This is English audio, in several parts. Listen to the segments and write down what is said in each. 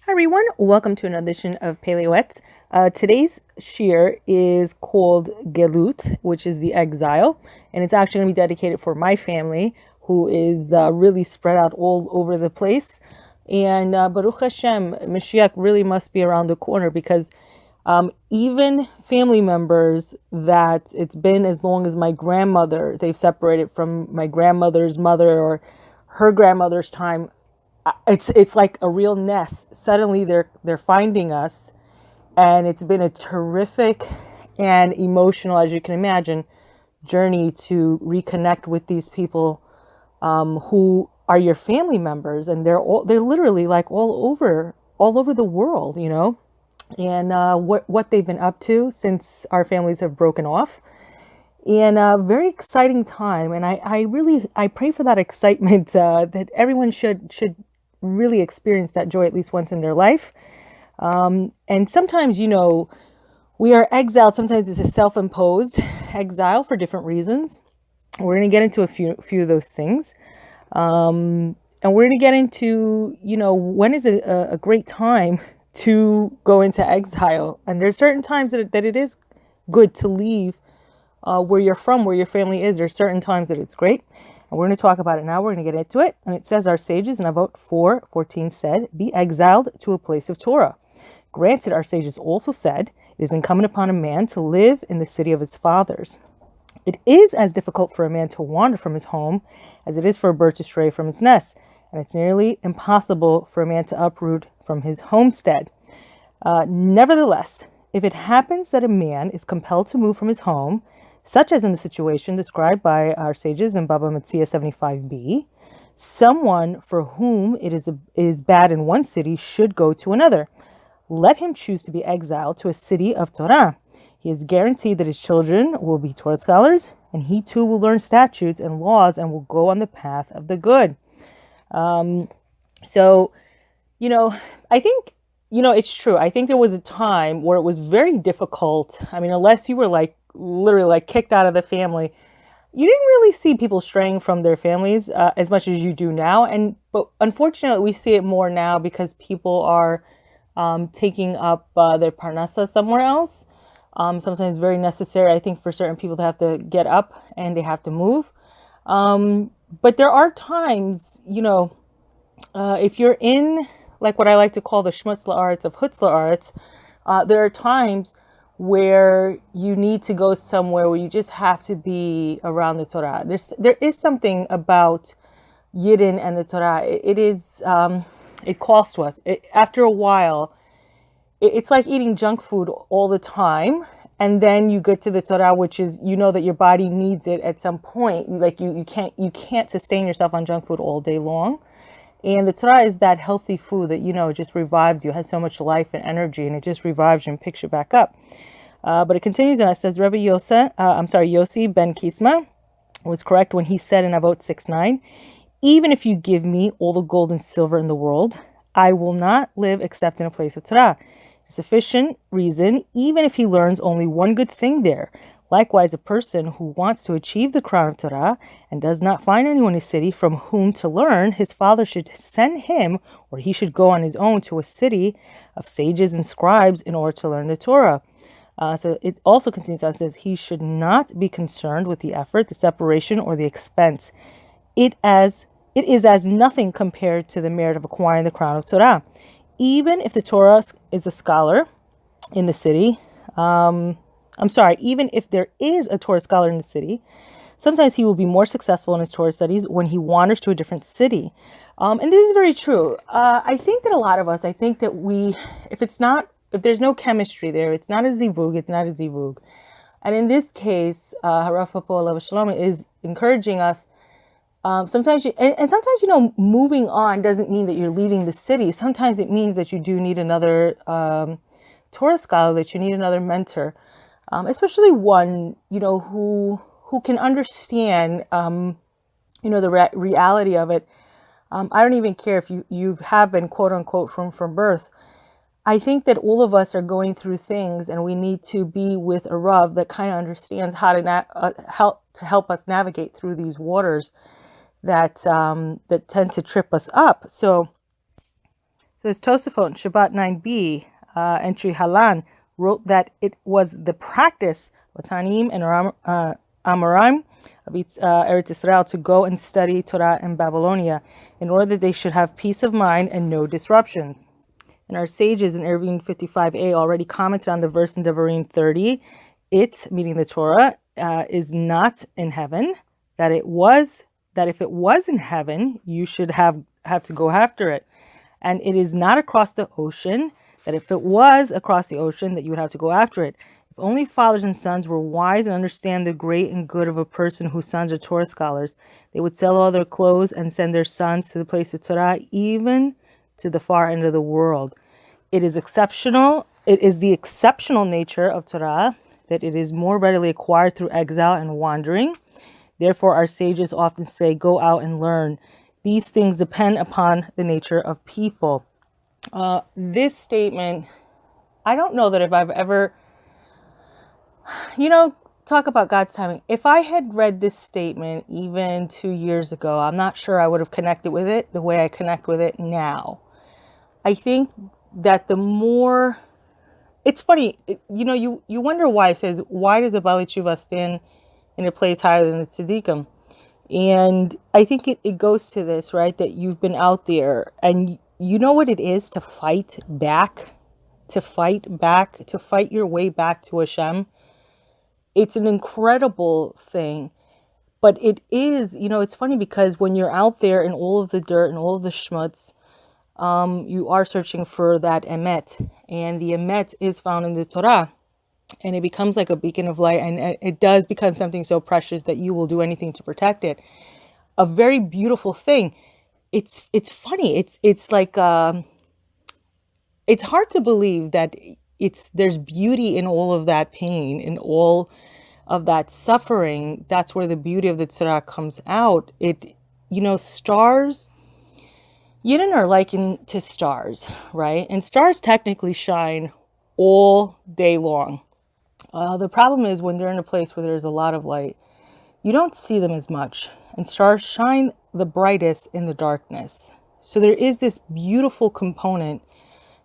Hi everyone, welcome to another edition of Pele Yoetz. Today's shir is called Gelut, which is the exile, and it's actually going to be dedicated for my family, who is really spread out all over the place. And Baruch Hashem, Mashiach really must be around the corner because even family members that it's been as long as my grandmother, they've separated from my grandmother's mother or her grandmother's time. It's like a real nest. Suddenly they're finding us, and it's been a terrific and emotional, as you can imagine, journey to reconnect with these people who are your family members, and they're literally like all over the world, and what they've been up to since our families have broken off. And a very exciting time, and I pray for that excitement that everyone should really experience that joy at least once in their life. And sometimes, we are exiled. Sometimes it's a self-imposed exile for different reasons. We're going to get into a few of those things. And we're going to get into, when is a great time to go into exile. And there's certain times that it is good to leave where you're from, where your family is. There's certain times that it's great. And we're going to talk about it now. We're going to get into it. And it says, our sages in Avot 4:14 said, be exiled to a place of Torah. Granted, our sages also said, it is incumbent upon a man to live in the city of his fathers. It is as difficult for a man to wander from his home as it is for a bird to stray from its nest. And it's nearly impossible for a man to uproot from his homestead. Nevertheless, if it happens that a man is compelled to move from his home, such as in the situation described by our sages in Baba Metzia 75b, someone for whom it is bad in one city should go to another. Let him choose to be exiled to a city of Torah. He is guaranteed that his children will be Torah scholars, and he too will learn statutes and laws and will go on the path of the good. I think, it's true. I think there was a time where it was very difficult. I mean, unless you were literally kicked out of the family, you didn't really see people straying from their families as much as you do now. But unfortunately, we see it more now because people are taking up their parnasa somewhere else. Sometimes very necessary, I think, for certain people to have to get up and they have to move. But there are times, if you're in like what I like to call the shmutzla arts of hutzla arts, there are times where you need to go somewhere where you just have to be around the Torah. There is something about Yidden and the Torah. It calls to us. After a while, it's like eating junk food all the time, and then you get to the Torah, which is that your body needs it at some point. Like you can't sustain yourself on junk food all day long. And the Torah is that healthy food that, just revives you, has so much life and energy, and it just revives you and picks you back up. But it continues and it says, Rabbi Yossi ben Kisma was correct when he said in Avot 6:9, even if you give me all the gold and silver in the world, I will not live except in a place of Torah. Sufficient reason, even if he learns only one good thing there. Likewise, a person who wants to achieve the crown of Torah and does not find anyone in his city from whom to learn, his father should send him, or he should go on his own to a city of sages and scribes in order to learn the Torah. So it also continues on, says he should not be concerned with the effort, the separation, or the expense. It is as nothing compared to the merit of acquiring the crown of Torah. Even if the Torah is a scholar in the city, even if there is a Torah scholar in the city, sometimes he will be more successful in his Torah studies when he wanders to a different city. And this is very true. I think that a lot of us, if there's no chemistry there, it's not a zivug. And in this case, Harav Papo Alav Shalom is encouraging us. Sometimes moving on doesn't mean that you're leaving the city. Sometimes it means that you do need another Torah scholar, that you need another mentor, especially one, who can understand, the reality of it. I don't even care if you have been quote unquote from birth. I think that all of us are going through things, and we need to be with a Rav that kind of understands how to help us navigate through these waters that tend to trip us up. So So as Tosafot in Shabbat 9b, entry Halan, wrote that it was the practice of Tanim and Amoraim of Eretz Israel to go and study Torah in Babylonia in order that they should have peace of mind and no disruptions. And our sages in Eruvin 55a already commented on the verse in Devarim 30. It, meaning the Torah, is not in heaven. That if it was in heaven, you should have to go after it. And it is not across the ocean. That if it was across the ocean, that you would have to go after it. If only fathers and sons were wise and understand the great and good of a person whose sons are Torah scholars, they would sell all their clothes and send their sons to the place of Torah, even to the far end of the world. It is exceptional. It is the exceptional nature of Torah that it is more readily acquired through exile and wandering. Therefore, our sages often say, go out and learn. These things depend upon the nature of people. This statement, I don't know that if I've ever, talk about God's timing. If I had read this statement even 2 years ago, I'm not sure I would have connected with it the way I connect with it now. I think that the more, it's funny, you wonder why it says, why does a Bali Tshuva stand in a place higher than the Tzaddikim? And I think it goes to this, right, that you've been out there and you know what it is to fight back, to fight your way back to HaShem. It's an incredible thing, but it is, it's funny because when you're out there in all of the dirt and all of the schmutz, you are searching for that emet, and the emet is found in the Torah, and it becomes like a beacon of light, and it does become something so precious that you will do anything to protect it. A very beautiful thing. It's funny. It's like it's hard to believe that there's beauty in all of that pain, in all of that suffering. That's where the beauty of the Torah comes out. Stars. Yidden are likened to stars, right? And stars technically shine all day long. The problem is when they're in a place where there's a lot of light, you don't see them as much. And stars shine the brightest in the darkness. So there is this beautiful component.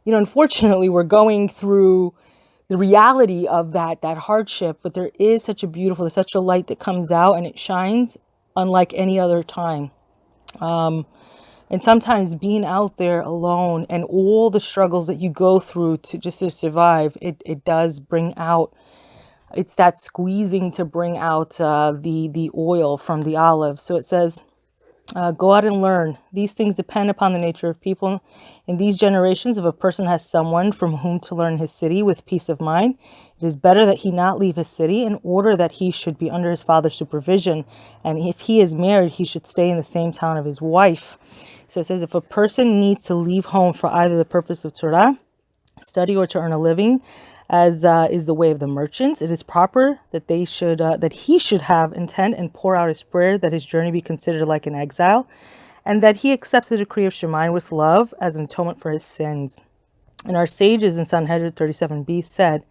Unfortunately, we're going through the reality of that hardship, but there's such a light that comes out and it shines unlike any other time. And sometimes being out there alone and all the struggles that you go through to survive, it does bring out, it's that squeezing to bring out the oil from the olive. So it says, go out and learn. These things depend upon the nature of people. In these generations, if a person has someone from whom to learn his city with peace of mind, it is better that he not leave his city in order that he should be under his father's supervision. And if he is married, he should stay in the same town of his wife. So it says, if a person needs to leave home for either the purpose of Torah, study, or to earn a living, as is the way of the merchants, it is proper that he should have intent and pour out his prayer that his journey be considered like an exile, and that he accepts the decree of Shemayim with love as an atonement for his sins. And our sages in Sanhedrin 37b said,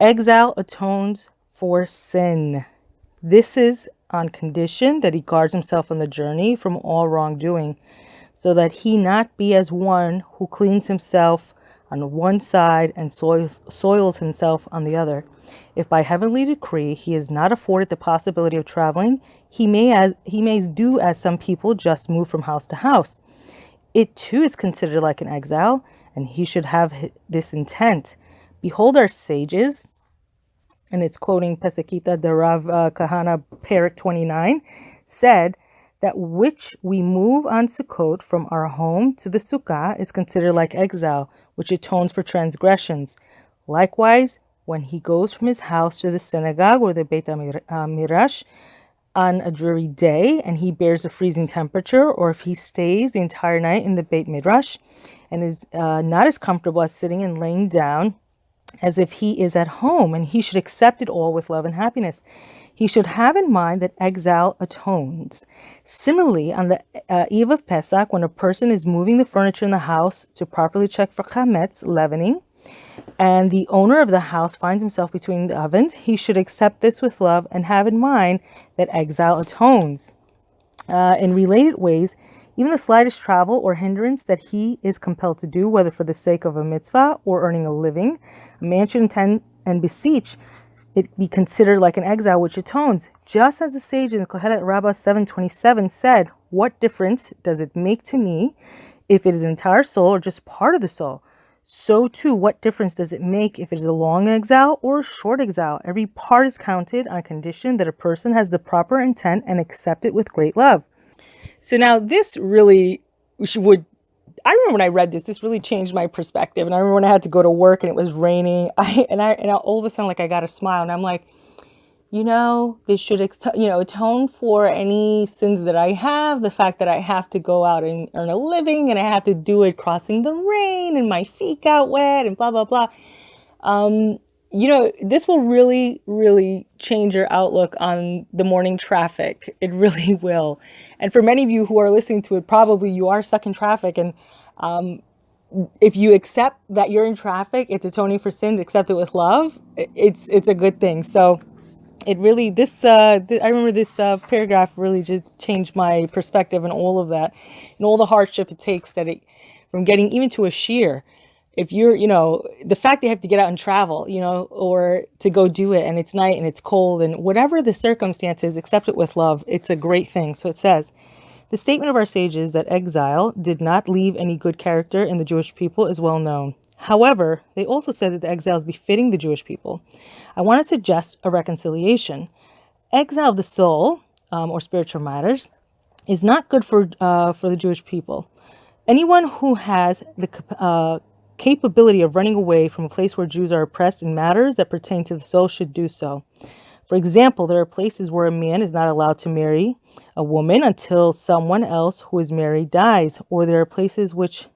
exile atones for sin. This is on condition that he guards himself on the journey from all wrongdoing, so that he not be as one who cleans himself on one side and soils himself on the other. If by heavenly decree he is not afforded the possibility of traveling, he may do as some people, just move from house to house. It too is considered like an exile, and he should have this intent. Behold, our sages, and it's quoting Pesachita de Rav Kahana, Perek 29, said that which we move on Sukkot from our home to the Sukkah is considered like exile, which atones for transgressions. Likewise, when he goes from his house to the synagogue or the Beit HaMidrash on a dreary day, and he bears a freezing temperature, or if he stays the entire night in the Beit Midrash and is not as comfortable as sitting and laying down as if he is at home, and he should accept it all with love and happiness. He should have in mind that exile atones. Similarly, on the eve of Pesach, when a person is moving the furniture in the house to properly check for chametz, leavening, and the owner of the house finds himself between the ovens, he should accept this with love and have in mind that exile atones. In related ways, Even the slightest travel or hindrance that he is compelled to do, whether for the sake of a mitzvah or earning a living, a man should intend and beseech it be considered like an exile which atones. Just as the sage in the Kohelet Rabbah 7:27 said, what difference does it make to me if it is an entire soul or just part of the soul? So too, what difference does it make if it is a long exile or a short exile? Every part is counted on condition that a person has the proper intent and accept it with great love. So now this really I remember when I read this really changed my perspective. And I remember when I had to go to work and it was raining, and all of a sudden, like, I got a smile, and I'm like, this should, atone for any sins that I have, the fact that I have to go out and earn a living, and I have to do it crossing the rain, and my feet got wet, and blah, blah, blah. This will really, really change your outlook on the morning traffic. It really will. And for many of you who are listening to it, probably you are stuck in traffic. And if you accept that you're in traffic, it's atoning for sins, accept it with love. It's a good thing. So it really, I remember this paragraph really just changed my perspective on all of that and all the hardship it takes from getting even to a shear. If you're, the fact that you have to get out and travel, or to go do it, and it's night and it's cold, and whatever the circumstances, accept it with love. It's a great thing. So it says, the statement of our sages that exile did not leave any good character in the Jewish people is well known. However, they also said that the exile is befitting the Jewish people. I want to suggest a reconciliation. Exile of the soul, or spiritual matters, is not good for the Jewish people. Anyone who has the capability of running away from a place where Jews are oppressed in matters that pertain to the soul should do so. For example, there are places where a man is not allowed to marry a woman until someone else who is married dies, or there are places which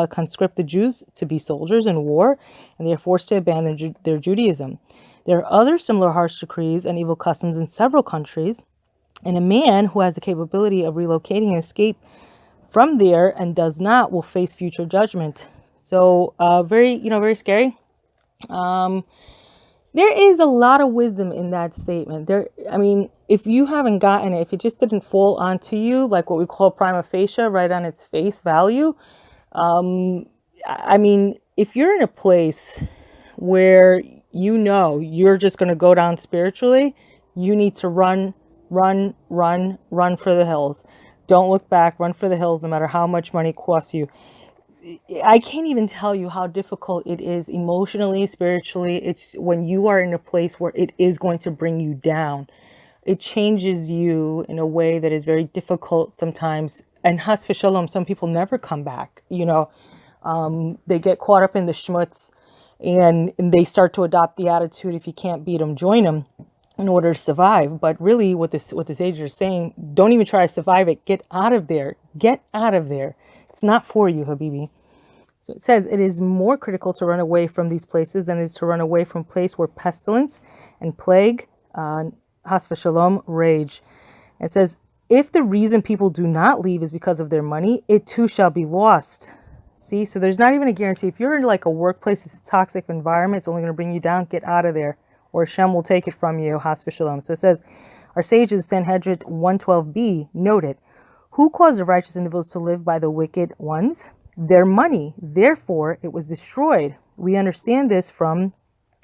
conscript the Jews to be soldiers in war, and they are forced to abandon their Judaism. There are other similar harsh decrees and evil customs in several countries, and a man who has the capability of relocating and escape from there and does not will face future judgment. So very scary. There is a lot of wisdom in that statement. If you haven't gotten it, if it just didn't fall onto you, like what we call prima facie, right on its face value. If you're in a place where you're just going to go down spiritually, you need to run for the hills. Don't look back, run for the hills, no matter how much money it costs you. I can't even tell you how difficult it is emotionally, spiritually. It's when you are in a place where it is going to bring you down. It changes you in a way that is very difficult sometimes. And has v'shalom, some people never come back. They get caught up in the schmutz, and they start to adopt the attitude, if you can't beat them, join them, in order to survive. But really what the sages are saying, don't even try to survive it. Get out of there. Get out of there. It's not for you, Habibi. So it says, it is more critical to run away from these places than it is to run away from a place where pestilence and plague, has v'shalom, rage. It says, if the reason people do not leave is because of their money, it too shall be lost. See, so there's not even a guarantee. If you're in like a workplace, it's a toxic environment, it's only going to bring you down, get out of there, or HaShem will take it from you, has v'shalom. So it says, our sages, Sanhedrin 112b, noted, who caused the righteous individuals to live by the wicked ones? Their money. Therefore, it was destroyed. We understand this from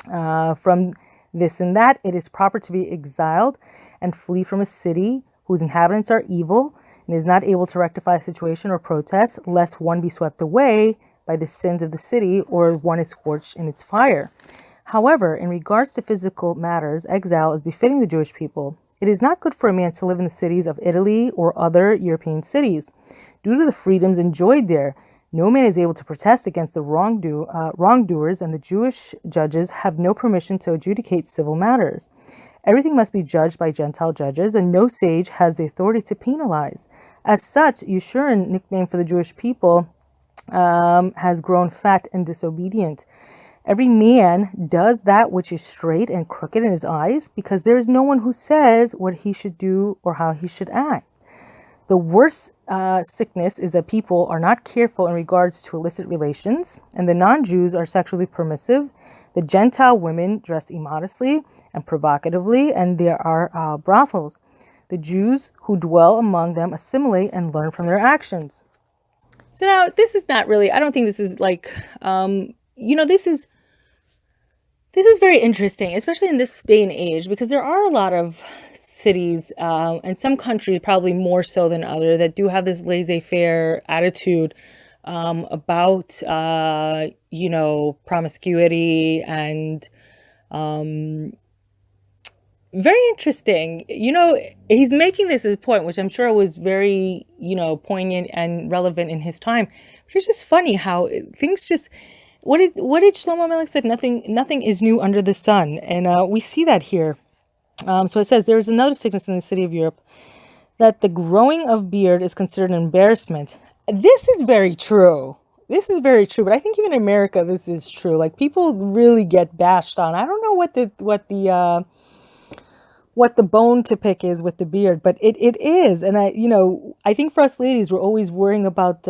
this and that. It is proper to be exiled and flee from a city whose inhabitants are evil and is not able to rectify a situation or protest, lest one be swept away by the sins of the city or one is scorched in its fire. However, in regards to physical matters, exile is befitting the Jewish people. It is not good for a man to live in the cities of Italy or other European cities. Due to the freedoms enjoyed there, no man is able to protest against the wrongdoers, and the Jewish judges have no permission to adjudicate civil matters. Everything must be judged by Gentile judges, and no sage has the authority to penalize. As such, Yeshurun, nickname for the Jewish people, has grown fat and disobedient. Every man does that which is straight and crooked in his eyes, because there is no one who says what he should do or how he should act. The worst sickness is that people are not careful in regards to illicit relations, and the non-Jews are sexually permissive. The Gentile women dress immodestly and provocatively, and there are brothels. The Jews who dwell among them assimilate and learn from their actions. So now this is not really, I don't think this is like, this is very interesting, especially in this day and age, because there are a lot of cities and some countries, probably more so than others, that do have this laissez-faire attitude about, promiscuity and very interesting. He's making this as a point, which I'm sure was very, poignant and relevant in his time. But it's just funny how things just, what did Shlomo Melech said? Nothing is new under the sun. And we see that here. So it says, there is another sickness in the city of Europe, that the growing of beard is considered an embarrassment. This is very true. This is very true. But I think even in America, this is true. Like, people really get bashed on. I don't know what the bone to pick is with the beard, but it is. And I think for us ladies, we're always worrying about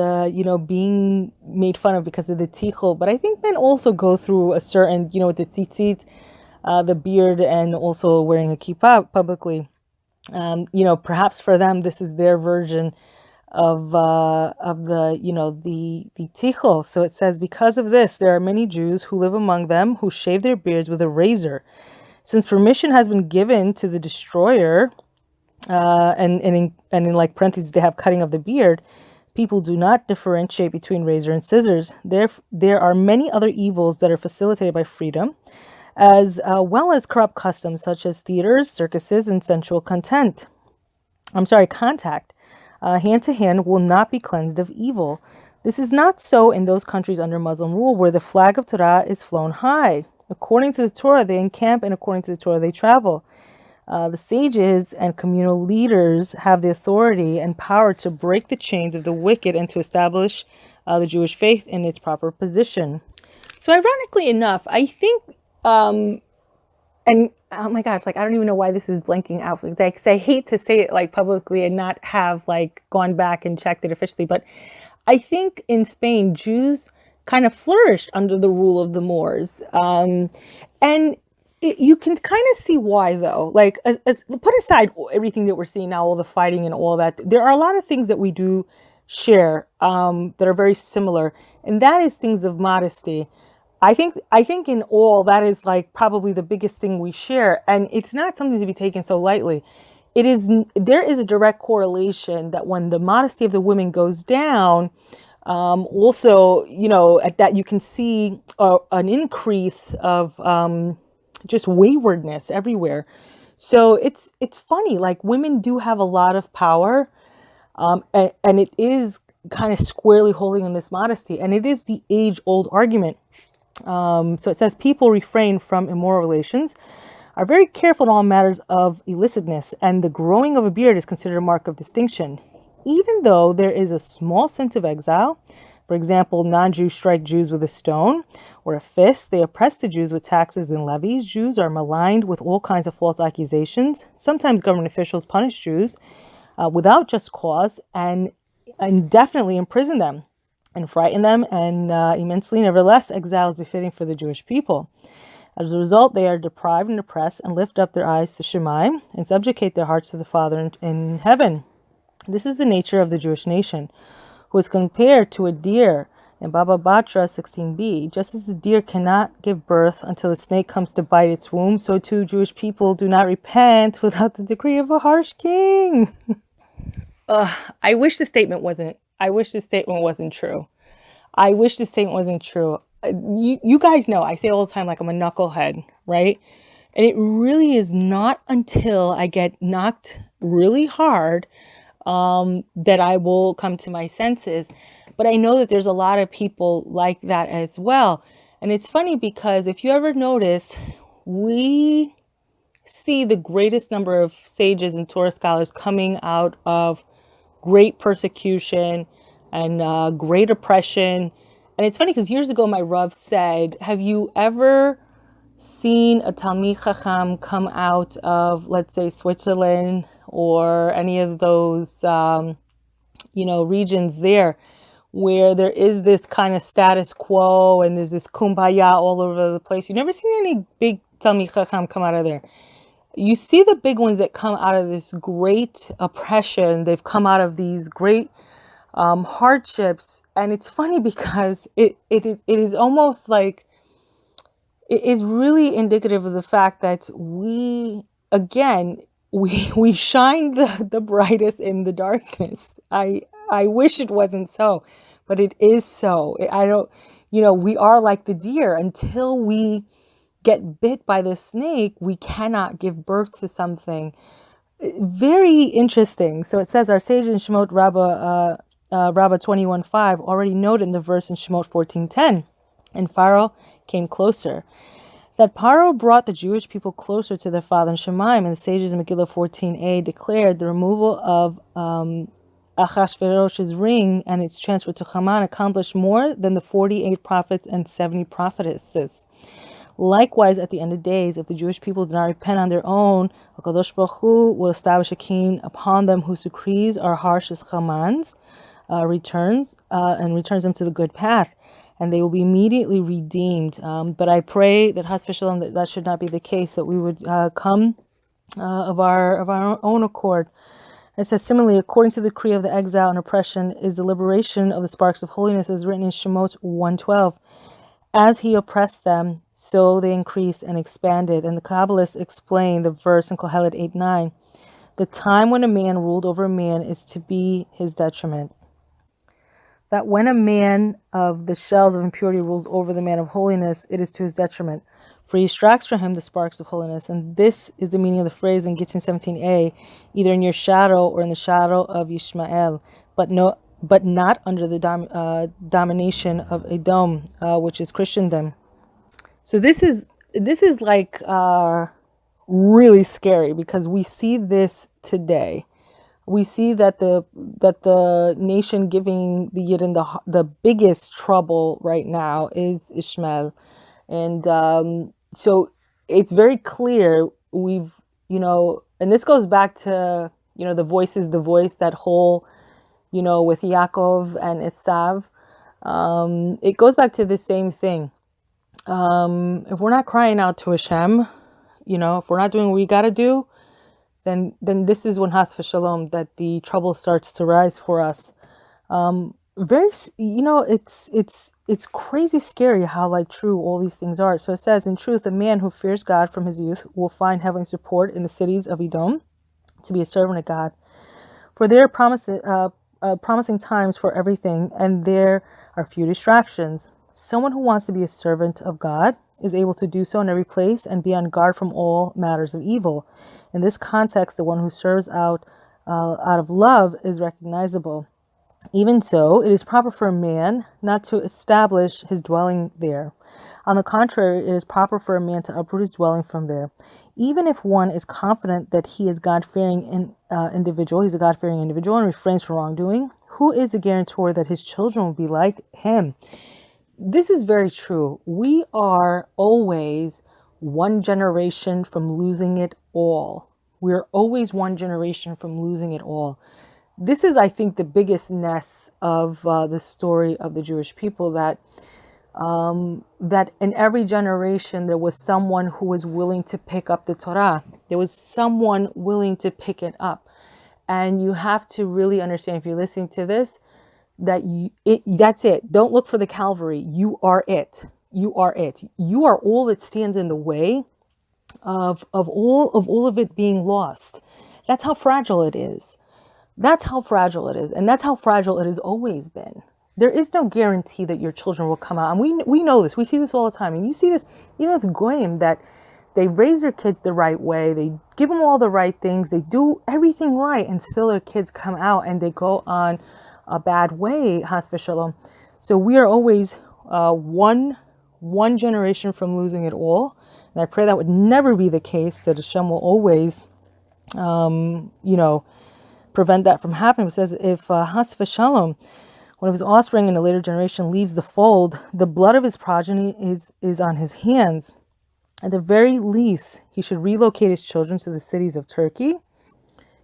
being made fun of because of the tichel. But I think men also go through a certain, with the tzitzit, the beard, and also wearing a kippah publicly. Perhaps for them, this is their version of the tichel. So it says, because of this, there are many Jews who live among them who shave their beards with a razor. Since permission has been given to the destroyer, and in like parentheses they have cutting of the beard, people do not differentiate between razor and scissors. There are many other evils that are facilitated by freedom, as well as corrupt customs such as theaters, circuses, and sensual contact. Hand to hand will not be cleansed of evil. This is not so in those countries under Muslim rule where the flag of Torah is flown high. According to the Torah, they encamp, and according to the Torah, they travel. The sages and communal leaders have the authority and power to break the chains of the wicked and to establish the Jewish faith in its proper position. So ironically enough, I think, and oh my gosh, like, I don't even know why this is blanking out. Because I hate to say it like publicly and not have like gone back and checked it officially. But I think in Spain, Jews kind of flourished under the rule of the Moors. And you can kind of see why, though. Like, put aside everything that we're seeing now, all the fighting and all that, there are a lot of things that we do share that are very similar. And that is things of modesty. I think in all, that is like probably the biggest thing we share. And it's not something to be taken so lightly. There is a direct correlation that when the modesty of the women goes down, also, at that you can see an increase of just waywardness everywhere. So it's funny, like, women do have a lot of power, and it is kind of squarely holding in this modesty, and it is the age-old argument. So it says, people refrain from immoral relations, are very careful in all matters of illicitness, and the growing of a beard is considered a mark of distinction. Even though there is a small sense of exile, for example, non-Jews strike Jews with a stone or a fist, they oppress the Jews with taxes and levies, Jews are maligned with all kinds of false accusations, sometimes government officials punish Jews without just cause and indefinitely imprison them and frighten them and immensely. Nevertheless, exile is befitting for the Jewish people. As a result, they are deprived and oppressed and lift up their eyes to Shemaim and subjugate their hearts to the Father in heaven. This is the nature of the Jewish nation, who is compared to a deer in Baba Batra 16b. Just as the deer cannot give birth until the snake comes to bite its womb, so too Jewish people do not repent without the decree of a harsh king. I wish the statement wasn't true. I wish the statement wasn't true. You guys know, I say all the time, like, I'm a knucklehead, right? And it really is not until I get knocked really hard that I will come to my senses. But I know that there's a lot of people like that as well. And it's funny because if you ever notice, we see the greatest number of sages and Torah scholars coming out of great persecution and great oppression. And it's funny because years ago my Rav said, have you ever seen a Talmid Chacham come out of, let's say, Switzerland or any of those, regions there where there is this kind of status quo and there's this kumbaya all over the place? You never seen any big Talmid Chacham come out of there. you see the big ones that come out of this great oppression. They've come out of these great hardships, and it's funny because it is almost like it is really indicative of the fact that we again we shine the brightest in the darkness. I wish it wasn't so, but it is so. I don't, we are like the deer. Until we get bit by the snake, we cannot give birth to something. Very interesting. So it says our sage in Shemot Rabbah 21:5 already noted in the verse in Shemot 14:10, and Pharaoh came closer. That Paro brought the Jewish people closer to their father in Shemaim, and the sages in Megillah 14a declared the removal of Achashverosh's ring and its transfer to Haman accomplished more than the 48 prophets and 70 prophetesses. Likewise, at the end of days, if the Jewish people do not repent on their own, HaKadosh Baruch Hu will establish a king upon them whose decrees are harsh as Haman's, returns them to the good path, and they will be immediately redeemed. But I pray that Chas v'Shalom that should not be the case, that we would come of our own accord. It says, similarly, according to the decree of the exile and oppression is the liberation of the sparks of holiness, as written in Shemot 1:12. As he oppressed them, so they increased and expanded. And the Kabbalists explain the verse in Kohelet 8:9. The time when a man ruled over a man is to be his detriment. That when a man of the shells of impurity rules over the man of holiness, it is to his detriment. For he extracts from him the sparks of holiness. And this is the meaning of the phrase in Gittin 17a, either in your shadow or in the shadow of Yishmael, but not under the domination of Edom, which is Christendom. So this is like really scary, because we see this today. We see that the nation giving the Yidden the biggest trouble right now is Ishmael, and so it's very clear we've and this goes back to the voice is the voice, that whole with Yaakov and Esav. It goes back to the same thing. If we're not crying out to HaShem, if we're not doing what we got to do, then this is when Chas v'Shalom that the trouble starts to rise for us. It's crazy scary how true all these things are. So it says, in truth, a man who fears God from his youth will find heavenly support in the cities of Edom to be a servant of God. For there are promising times for everything, and there are few distractions. Someone who wants to be a servant of God is able to do so in every place and be on guard from all matters of evil. In this context, the one who serves out of love is recognizable. Even so, it is proper for a man not to establish his dwelling there. On the contrary, it is proper for a man to uproot his dwelling from there. Even if one is confident that he is God-fearing individual, he's a God-fearing individual and refrains from wrongdoing, who is a guarantor that his children will be like him? This is very true. We are always one generation from losing it all. We're always one generation from losing it all. This is, I think, the biggest ness of the story of the Jewish people, that in every generation there was someone who was willing to pick up the Torah. There was someone willing to pick it up. And you have to really understand, if you're listening to this, that that's it. Don't look for the Calvary. You are it. You are it. You are all that stands in the way of all of it being lost. That's how fragile it is. That's how fragile it is. And that's how fragile it has always been. There is no guarantee that your children will come out. And we know this. We see this all the time. And you see this even with Goyim, that they raise their kids the right way. They give them all the right things. They do everything right. And still their kids come out and they go on a bad way, Chas v'Shalom. So we are always one generation from losing it all. And I pray that would never be the case, that Hashem will always, prevent that from happening. It says, if Chas v'Shalom, one of his offspring in a later generation, leaves the fold, the blood of his progeny is on his hands. At the very least, he should relocate his children to the cities of Turkey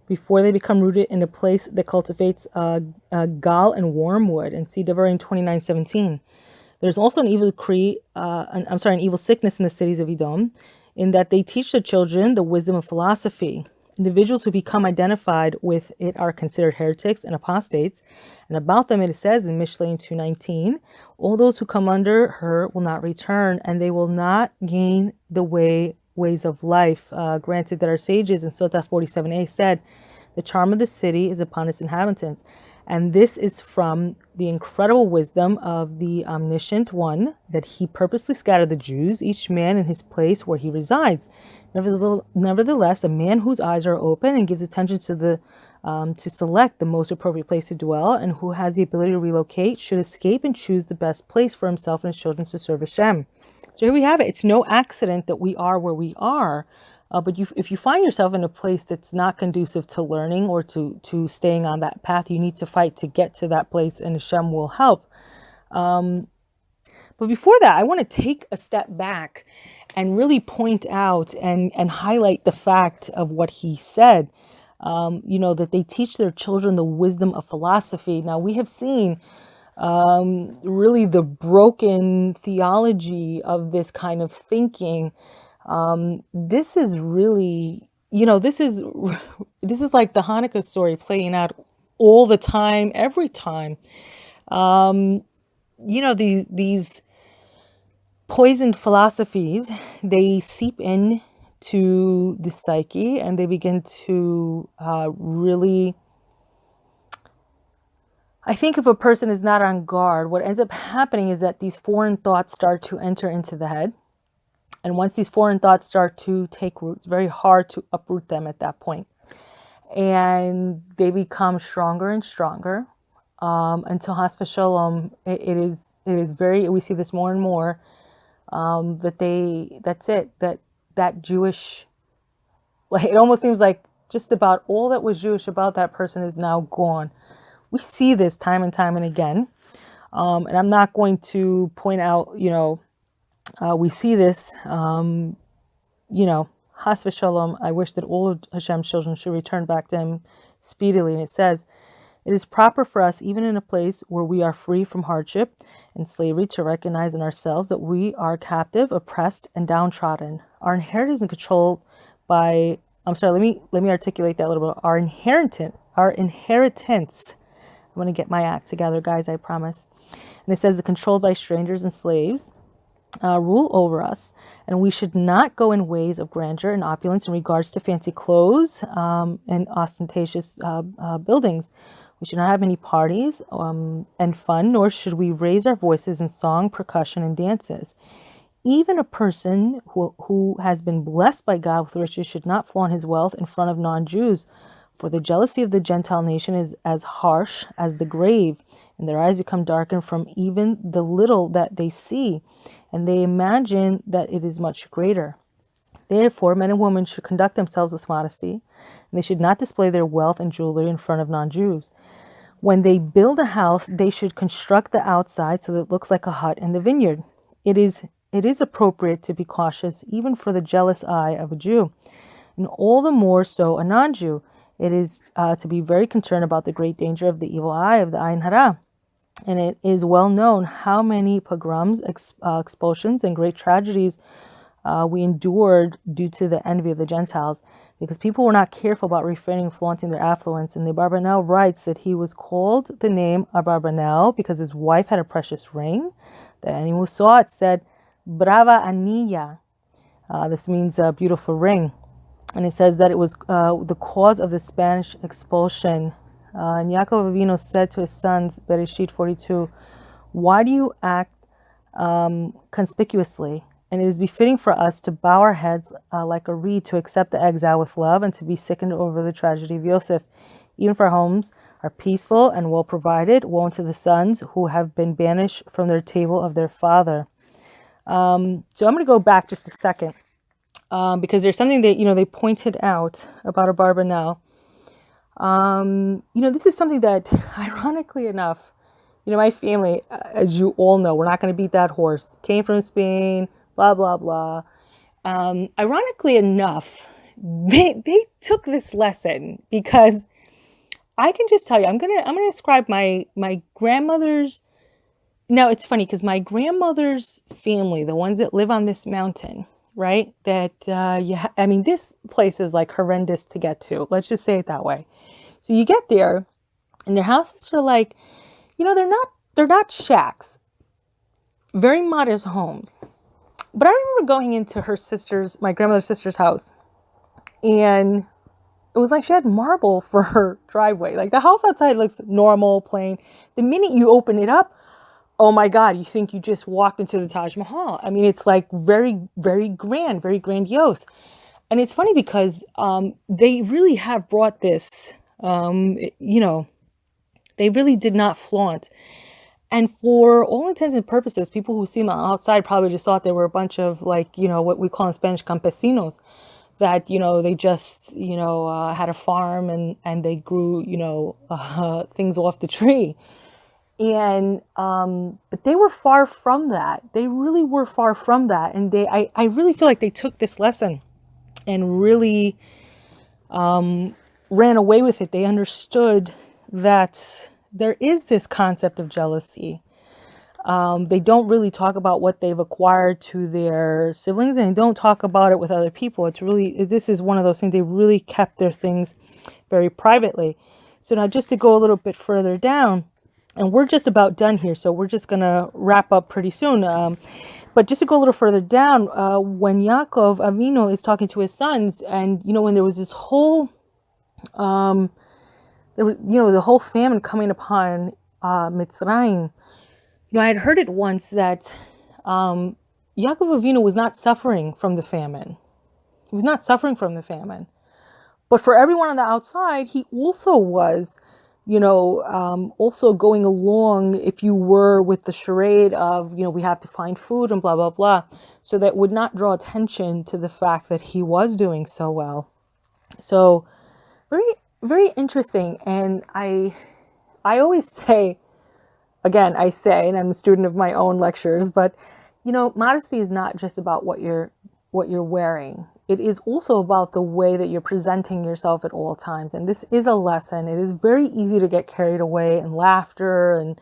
before they become rooted in a place that cultivates gal and wormwood. And see Devorah 29:17. There's also an evil decree, an evil sickness in the cities of Edom. in that they teach their children the wisdom of philosophy. Individuals who become identified with it are considered heretics and apostates. And about them it says in Mishlei 2:19, all those who come under her will not return, and they will not gain the ways of life. Granted that our sages in Sotah 47a said, the charm of the city is upon its inhabitants. And this is from the incredible wisdom of the omniscient one, that he purposely scattered the Jews, each man in his place where he resides. Nevertheless, a man whose eyes are open and gives attention to select the most appropriate place to dwell, and who has the ability to relocate, should escape and choose the best place for himself and his children to serve HaShem. So here we have it. It's no accident that we are where we are. But if you find yourself in a place that's not conducive to learning or to staying on that path, you need to fight to get to that place, and Hashem will help. But before that, I want to take a step back and really point out and highlight the fact of what he said, that they teach their children the wisdom of philosophy. Now, we have seen really the broken theology of this kind of thinking. This is really, this is like the Hanukkah story playing out all the time, every time. These poisoned philosophies, they seep in to the psyche, and they begin to really, I think if a person is not on guard, what ends up happening is that these foreign thoughts start to enter into the head. And once these foreign thoughts start to take root, it's very hard to uproot them at that point. And they become stronger and stronger until Has v'Shalom, it is very, we see this more and more, that Jewish, like, it almost seems like just about all that was Jewish about that person is now gone. We see this time and time and again. And I'm not going to point out, we see this, Has v'Shalom, I wish that all of Hashem's children should return back to him speedily. And it says, it is proper for us, even in a place where we are free from hardship and slavery, to recognize in ourselves that we are captive, oppressed, and downtrodden. Our inheritance is controlled by, let me articulate that a little bit. Our inheritance, I'm going to get my act together, guys, I promise. And it says, controlled by strangers and slaves, rule over us, and we should not go in ways of grandeur and opulence in regards to fancy clothes and ostentatious buildings. We should not have many parties and fun, nor should we raise our voices in song, percussion, and dances. Even a person who has been blessed by God with riches should not flaunt his wealth in front of non-Jews, for the jealousy of the Gentile nation is as harsh as the grave, and their eyes become darkened from even the little that they see, and they imagine that it is much greater. Therefore, men and women should conduct themselves with modesty, and they should not display their wealth and jewelry in front of non-Jews. When they build a house, they should construct the outside so that it looks like a hut in the vineyard. It is appropriate to be cautious, even for the jealous eye of a Jew, and all the more so a non-Jew. It is to be very concerned about the great danger of the evil eye of the Ayin Hara. And it is well known how many pogroms, expulsions, and great tragedies we endured due to the envy of the Gentiles, because people were not careful about refraining and flaunting their affluence. And the Abarbanel writes that he was called the name Abarbanel because his wife had a precious ring. That anyone who saw it said, Brava Aniya. This means a beautiful ring. And it says that it was the cause of the Spanish expulsion. And Yaakov Avinu said to his sons, Bereshit 42, why do you act conspicuously? And it is befitting for us to bow our heads like a reed, to accept the exile with love, and to be sickened over the tragedy of Yosef. Even if our homes are peaceful and well provided, woe unto the sons who have been banished from their table of their father. So I'm going to go back just a second, because there's something that, they pointed out about a Abarbanel. This is something that, ironically enough, my family, as you all know, we're not going to beat that horse, came from Spain, blah, blah, blah. Ironically enough, they took this lesson, because I can just tell you, I'm gonna describe my grandmother's. Now it's funny because my grandmother's family, the ones that live on this mountain, right? That, I mean, this place is like horrendous to get to. Let's just say it that way. So you get there and their houses are like, they're not shacks, very modest homes. But I remember going into my grandmother's sister's house, and it was like she had marble for her driveway. Like the house outside looks normal, plain. The minute you open it up, oh my God, you think you just walked into the Taj Mahal. I mean, it's like very, very grand, very grandiose. And it's funny because they really have brought this, they really did not flaunt. And for all intents and purposes, people who see them outside probably just thought they were a bunch of like, what we call in Spanish campesinos, that, they just, had a farm and they grew, things off the tree. And, but they were far from that. They really were far from that. And I really feel like they took this lesson and really ran away with it. They understood that there is this concept of jealousy. They don't really talk about what they've acquired to their siblings, and they don't talk about it with other people. This is one of those things. They really kept their things very privately. So now just to go a little bit further down, and we're just about done here, so we're just going to wrap up pretty soon. But just to go a little further down, when Yaakov Avinu is talking to his sons, and, when there was this whole, the whole famine coming upon Mitzrayim, I had heard it once that Yaakov Avinu was not suffering from the famine. He was not suffering from the famine. But for everyone on the outside, he also was, also going along, if you were, with the charade of, we have to find food and blah, blah, blah. So that would not draw attention to the fact that he was doing so well. So very, very interesting. And I always say, again, and I'm a student of my own lectures, but, modesty is not just about what you're wearing. It is also about the way that you're presenting yourself at all times. And this is a lesson. It is very easy to get carried away in laughter and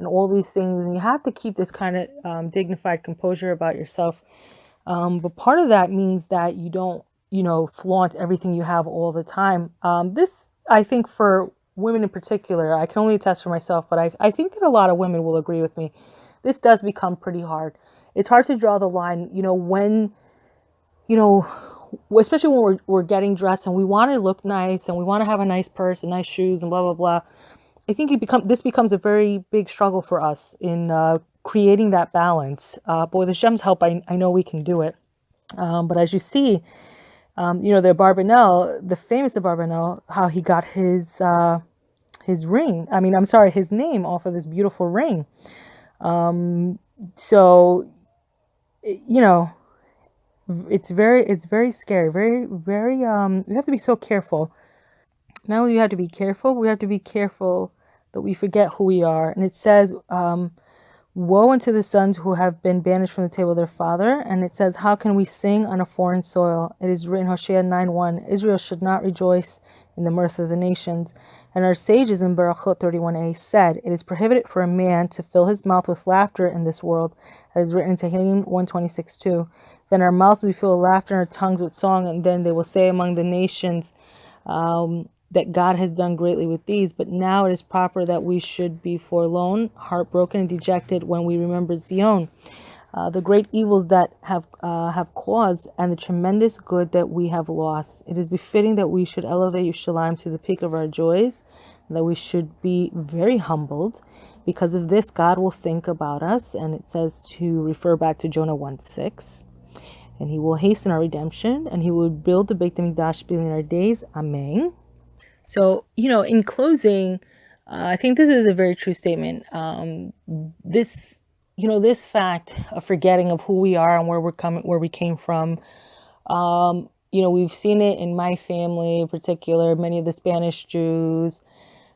all these things. And you have to keep this kind of dignified composure about yourself. But part of that means that you don't, flaunt everything you have all the time. This, I think, for women in particular, I can only attest for myself, but I think that a lot of women will agree with me. This does become pretty hard. It's hard to draw the line, when, especially when we're getting dressed and we want to look nice and we want to have a nice purse and nice shoes and blah, blah, blah. I think this becomes a very big struggle for us in creating that balance. But with Hashem's help, I know we can do it. But as you see, the Barbanel, the famous Barbanel, how he got his ring. His name off of this beautiful ring. So, it's very scary. Very, very, we have to be so careful. Not only do we have to be careful, we have to be careful that we forget who we are. And it says, woe unto the sons who have been banished from the table of their father. And it says, how can we sing on a foreign soil? It is written, Hosea 9:1, Israel should not rejoice in the mirth of the nations. And our sages in Berachot 31a said, it is prohibited for a man to fill his mouth with laughter in this world. It is written in Tehillim 126:2. Then our mouths will be filled with laughter and our tongues with song. And then they will say among the nations, that God has done greatly with these, but now it is proper that we should be forlorn, heartbroken, and dejected when we remember Zion, the great evils that have caused, and the tremendous good that we have lost. It is befitting that we should elevate Yerushalayim to the peak of our joys, and that we should be very humbled. Because of this, God will think about us, and it says to refer back to Jonah 1:6. And he will hasten our redemption, and he will build the Beit HaMikdash in our days. Amen. So, in closing, I think this is a very true statement. This fact of forgetting of who we are and where we came from, we've seen it in my family in particular, many of the Spanish Jews.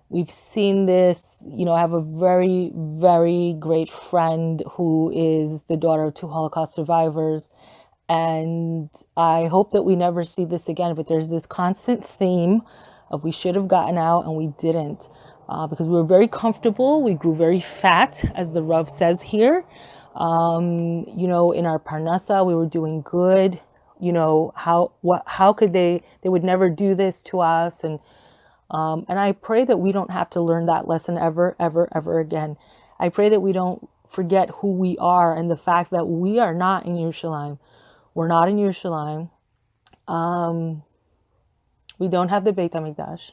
We've seen this, I have a very, very great friend who is the daughter of 2 Holocaust survivors. And I hope that we never see this again, but there's this constant theme of we should have gotten out and we didn't, because we were very comfortable. We grew very fat, as the Rav says here. In our parnasa, we were doing good. How could they would never do this to us. And I pray that we don't have to learn that lesson ever, ever, ever again. I pray that we don't forget who we are and the fact that we are not in Yerushalayim. We're not in Yerushalayim. We don't have the Beit HaMikdash.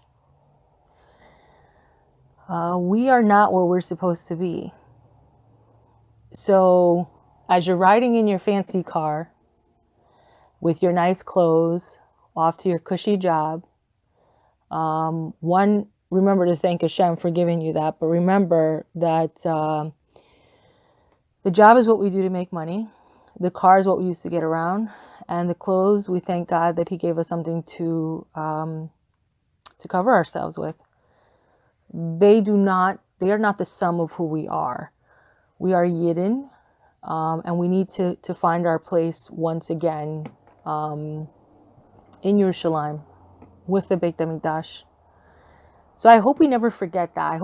We are not where we're supposed to be. So as you're riding in your fancy car with your nice clothes, off to your cushy job, remember to thank HaShem for giving you that, but remember that the job is what we do to make money. The car is what we use to get around, and the clothes, we thank God that He gave us something to cover ourselves with. They are not the sum of who we are. We are Yidden, and we need to find our place once again in Yerushalayim with the Beit HaMikdash. So I hope we never forget that.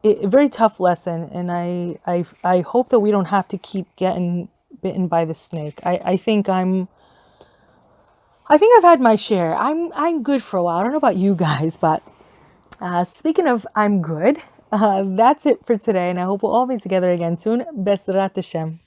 A very tough lesson, and I hope that we don't have to keep getting bitten by the snake. I think I've had my share. I'm good for a while. I don't know about you guys, but speaking of I'm good, that's it for today, and I hope we'll all be together again soon. Bezrat HaShem.